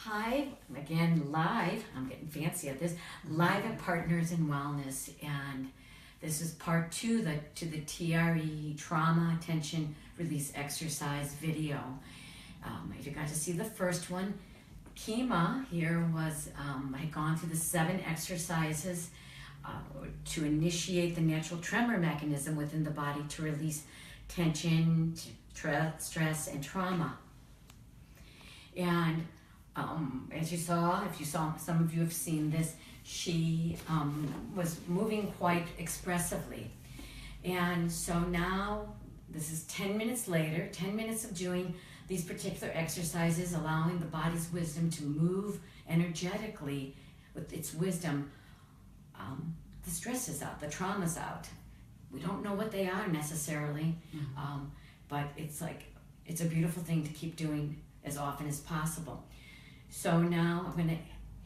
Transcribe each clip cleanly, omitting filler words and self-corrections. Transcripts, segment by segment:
Hi, again live, I'm getting fancy at this, live at Partners in Wellness, and this is part two to the TRE Trauma Tension Release Exercise video. If you got to see the first one, Keema here had gone through the 7 exercises to initiate the natural tremor mechanism within the body to release tension, stress, and trauma. And as you saw, some of you have seen this, she was moving quite expressively. And so now, this is 10 minutes later, 10 minutes of doing these particular exercises, allowing the body's wisdom to move energetically with its wisdom. The stress is out, the trauma's out. We don't know what they are necessarily, but it's a beautiful thing to keep doing as often as possible. So now I'm going to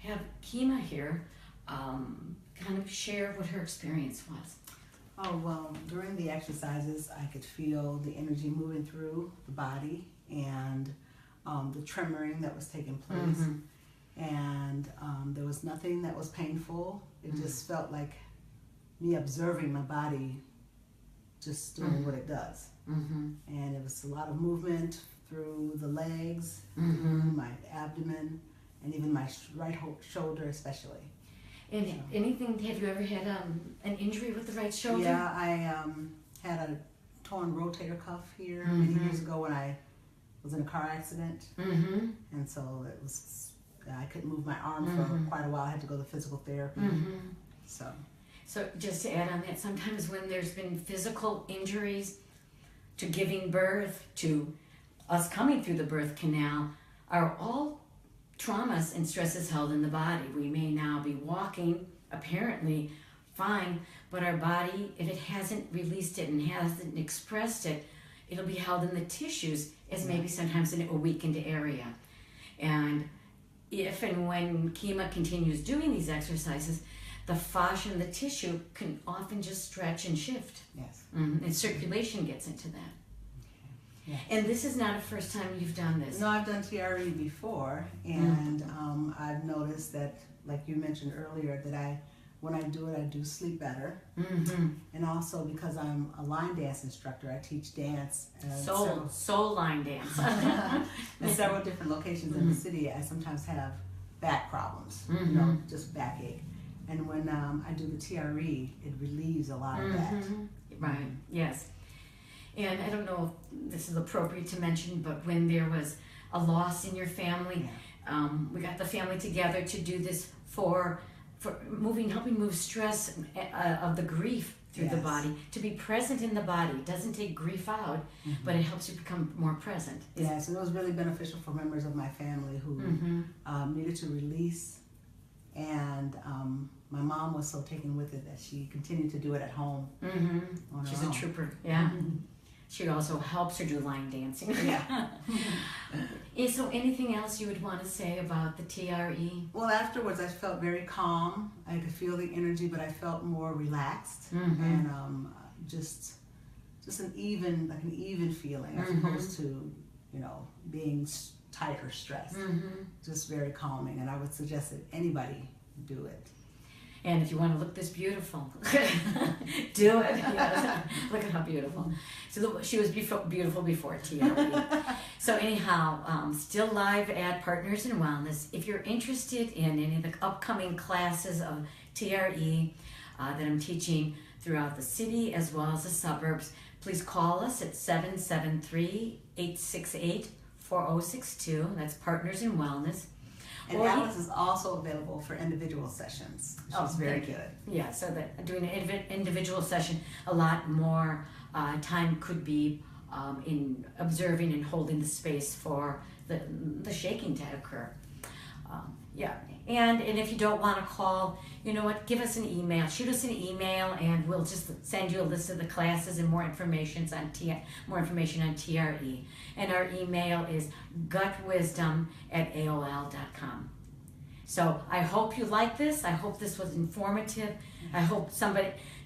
have Keema here kind of share what her experience was. Oh, well, during the exercises, I could feel the energy moving through the body and the tremoring that was taking place. And there was nothing that was painful. It just felt like me observing my body just doing what it does. And it was a lot of movement through the legs, through my abdomen, and even my right shoulder especially. And anything, have you ever had an injury with the right shoulder? Yeah, I had a torn rotator cuff here many years ago when I was in a car accident. And so it was, I couldn't move my arm for quite a while. I had to go to physical therapy. So just to add on that, sometimes when there's been physical injuries to giving birth, to us coming through the birth canal, are all traumas and stresses held in the body. We may now be walking apparently fine, but our body, if it hasn't released it and hasn't expressed it, it'll be held in the tissues as maybe sometimes in a weakened area. And if and when Keema continues doing these exercises, the fascia and the tissue can often just stretch and shift. And circulation gets into that. And this is not the first time you've done this. No, I've done TRE before, and I've noticed that, like you mentioned earlier, that when I do it, I do sleep better. And also because I'm a line dance instructor, I teach dance. Soul line dance. In several different locations in the city. I sometimes have back problems, just backache. And when I do the TRE, it relieves a lot of that. Right, yes. And I don't know if this is appropriate to mention, but when there was a loss in your family, we got the family together to do this for helping move stress of the grief through the body, to be present in the body. It doesn't take grief out, but it helps you become more present. Yes, and it was really beneficial for members of my family who needed to release. And my mom was so taken with it that she continued to do it at home. She's a trooper, yeah. She also helps her do line dancing. So anything else you would want to say about the TRE? Well, afterwards I felt very calm. I could feel the energy, but I felt more relaxed and just an even feeling as opposed to being tight or stressed. Just very calming, and I would suggest that anybody do it. And if you want to look this beautiful, do it. Look at how beautiful. So she was beautiful before TRE. So anyhow, still live at Partners in Wellness. If you're interested in any of the upcoming classes of TRE that I'm teaching throughout the city as well as the suburbs, please call us at 773-868-4062. That's Partners in Wellness. And Alice is also available for individual sessions. She's very good. Yeah, so that doing an individual session, a lot more time could be in observing and holding the space for the shaking to occur. And if you don't want to call, you know what, give us an email. Shoot us an email and we'll just send you a list of the classes and more information on TRE. And our email is gutwisdom@aol.com. So I hope you like this. I hope this was informative. I hope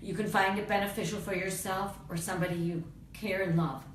you can find it beneficial for yourself or somebody you care and love.